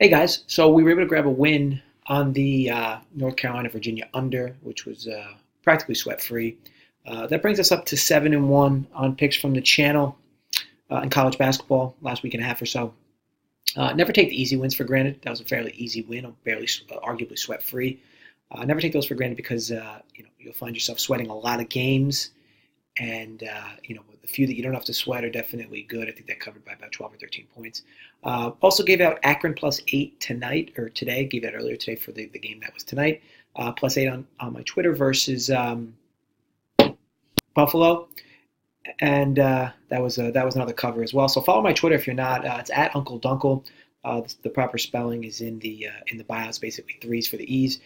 Hey guys, so we were able to grab a win on the North Carolina-Virginia under, which was practically sweat-free. That brings us up to 7-1 on picks from the channel in college basketball last week and a half or so. Never take the easy wins for granted. That was a fairly easy win, barely, arguably sweat-free. Never take those for granted because you'll find yourself sweating a lot of games, and the few that you don't have to sweat are definitely good. I think that covered by about 12 or 13 points. Also gave out Akron +8 tonight, or today. Gave that earlier today for the game that was tonight. +8 on my Twitter versus Buffalo, and that was another cover as well. So follow my Twitter if you're not. It's at Uncle Dunkle. The proper spelling is in the bio. It's basically threes for the E's.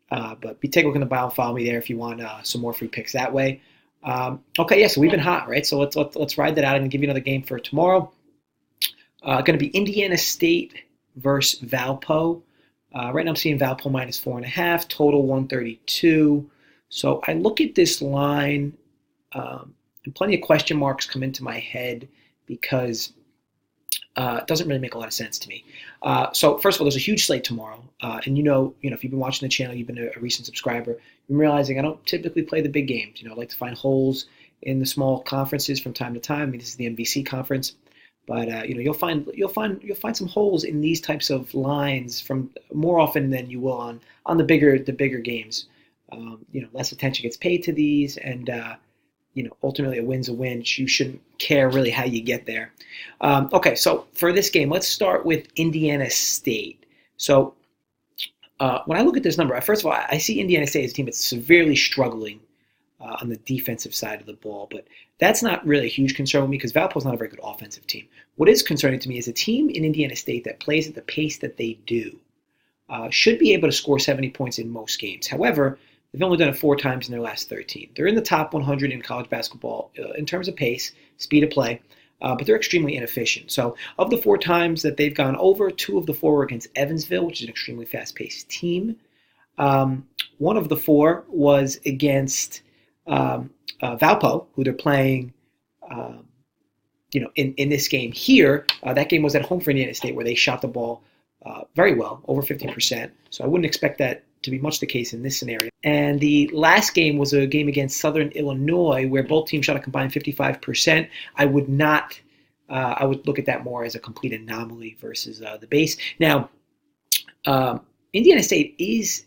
But take a look in the bio and follow me there if you want some more free picks that way. Okay, yeah, so we've been hot, right? So let's ride that out. I'm going to give you another game for tomorrow. Going to be Indiana State versus Valpo. Right now I'm seeing Valpo -4.5, total 132. So I look at this line, and plenty of question marks come into my head because it doesn't really make a lot of sense to me. So first of all, there's a huge slate tomorrow, and if you've been watching the channel, you've been a recent subscriber, you're realizing I don't typically play the big games. I like to find holes in the small conferences from time to time. I mean, this is the MVC Conference, but you'll find some holes in these types of lines from more often than you will on the bigger games. Less attention gets paid to these, and ultimately a win's a win. You shouldn't care really how you get there. Okay, so for this game, let's start with Indiana State. So when I look at this number, first of all, I see Indiana State as a team that's severely struggling on the defensive side of the ball, but that's not really a huge concern with me because Valpo's not a very good offensive team. What is concerning to me is a team in Indiana State that plays at the pace that they do should be able to score 70 points in most games. However, they've only done it 4 times in their last 13. They're in the top 100 in college basketball in terms of pace, speed of play, but they're extremely inefficient. So of the 4 times that they've gone over, 2 of the 4 were against Evansville, which is an extremely fast-paced team. One of the 4 was against Valpo, who they're playing in this game here. That game was at home for Indiana State, where they shot the ball very well, over 50%. So I wouldn't expect that to be much the case in this scenario. And the last game was a game against Southern Illinois, where both teams shot a combined 55%. I would look at that more as a complete anomaly versus the base. Now, Indiana State is,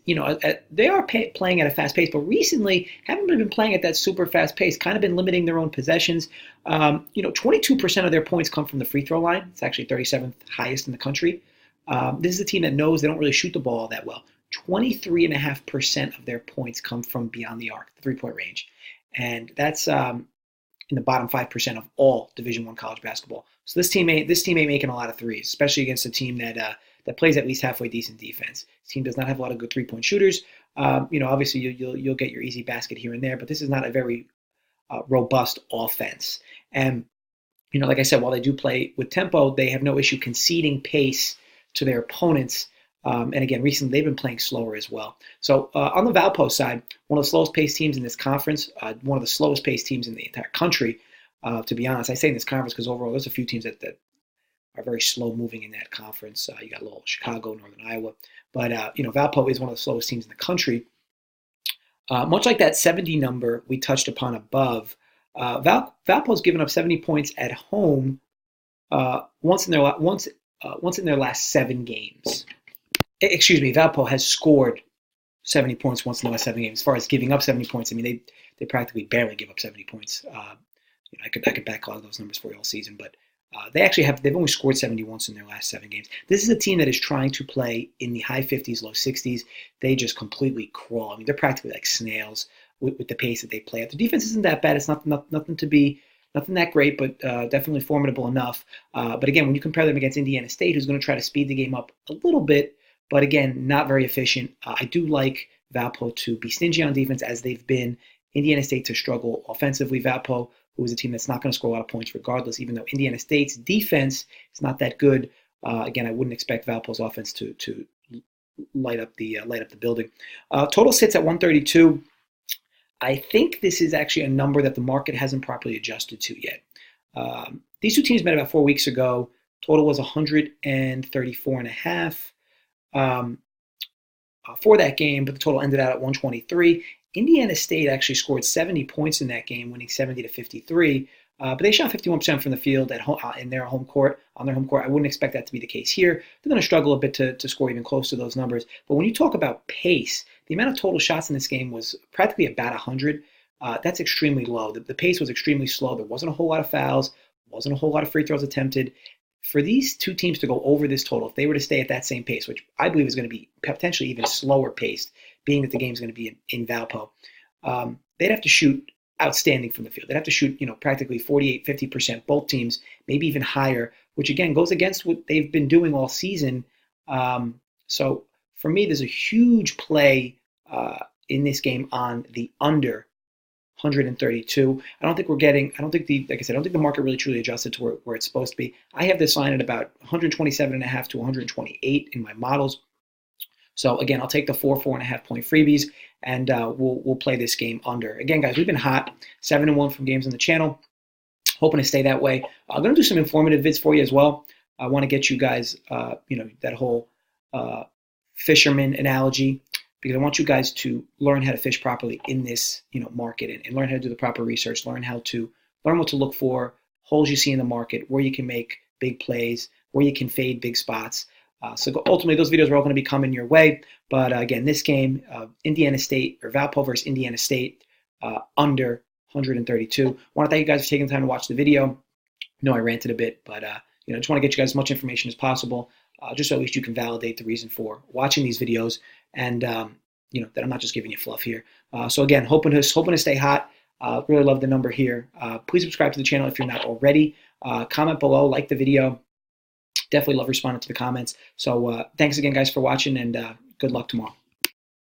they are playing at a fast pace, but recently haven't really been playing at that super fast pace, kind of been limiting their own possessions. 22% of their points come from the free throw line. It's actually 37th highest in the country. This is a team that knows they don't really shoot the ball that well. 23.5% of their points come from beyond the arc, the three-point range. And that's in the bottom 5% of all Division I college basketball. So this team ain't making a lot of threes, especially against a team that plays at least halfway decent defense. This team does not have a lot of good three-point shooters. Obviously you'll get your easy basket here and there, but this is not a very robust offense. And like I said, while they do play with tempo, they have no issue conceding pace to their opponents. And again, recently they've been playing slower as well. So on the Valpo side, one of the slowest paced teams in this conference, one of the slowest paced teams in the entire country. To be honest, I say in this conference because overall there's a few teams that are very slow moving in that conference. You got little Chicago, Northern Iowa, but Valpo is one of the slowest teams in the country. Much like that 70 number we touched upon above, Valpo's given up 70 points at home once in their last 7 games. Excuse me, Valpo has scored 70 points once in the last 7 games. As far as giving up 70 points, I mean, they practically barely give up 70 points. I could backlog those numbers for you all season, but they've only scored 70 once in their last 7 games. This is a team that is trying to play in the high 50s, low 60s. They just completely crawl. I mean, they're practically like snails with the pace that they play at. The defense isn't that bad. It's nothing that great, but definitely formidable enough. But again, when you compare them against Indiana State, who's going to try to speed the game up a little bit, but again, not very efficient. I do like Valpo to be stingy on defense, as they've been. Indiana State to struggle offensively. Valpo, who is a team that's not going to score a lot of points regardless, even though Indiana State's defense is not that good. Again, I wouldn't expect Valpo's offense to light up the building. Total sits at 132. I think this is actually a number that the market hasn't properly adjusted to yet. These two teams met about 4 weeks ago. Total was 134.5. for that game, but the total ended out at 123. Indiana State actually scored 70 points in that game, winning 70-53. But they shot 51% from the field at home, in their home court. On their home court, I wouldn't expect that to be the case here. They're going to struggle a bit to score even close to those numbers. But when you talk about pace, the amount of total shots in this game was practically about 100. That's extremely low. The pace was extremely slow. There wasn't a whole lot of fouls. Wasn't a whole lot of free throws attempted. For these two teams to go over this total, if they were to stay at that same pace, which I believe is going to be potentially even slower paced, being that the game is going to be in Valpo, they'd have to shoot outstanding from the field. They'd have to shoot, practically 48, 50%, both teams, maybe even higher, which again goes against what they've been doing all season. So for me, there's a huge play in this game on the under 132. I don't think the market really truly adjusted to where it's supposed to be. I have this line at about 127.5 to 128 in my models. So again, I'll take the 4.5 point freebies, and we'll play this game under. Again, guys, we've been hot, 7-1 from games on the channel. Hoping to stay that way. I'm going to do some informative vids for you as well. I want to get you guys, that whole fisherman analogy, because I want you guys to learn how to fish properly in this, market, and learn how to do the proper research. Learn what to look for, holes you see in the market, where you can make big plays, where you can fade big spots. So ultimately, those videos are all going to be coming your way. But again, this game, Indiana State or Valpo versus Indiana State, under 132. I want to thank you guys for taking the time to watch the video. I know I ranted a bit, but just want to get you guys as much information as possible, just so at least you can validate the reason for watching these videos, and that I'm not just giving you fluff here. So again, hoping to stay hot. Really love the number here. Please subscribe to the channel if you're not already. Comment below, like the video. Definitely love responding to the comments. So thanks again, guys, for watching, and good luck tomorrow.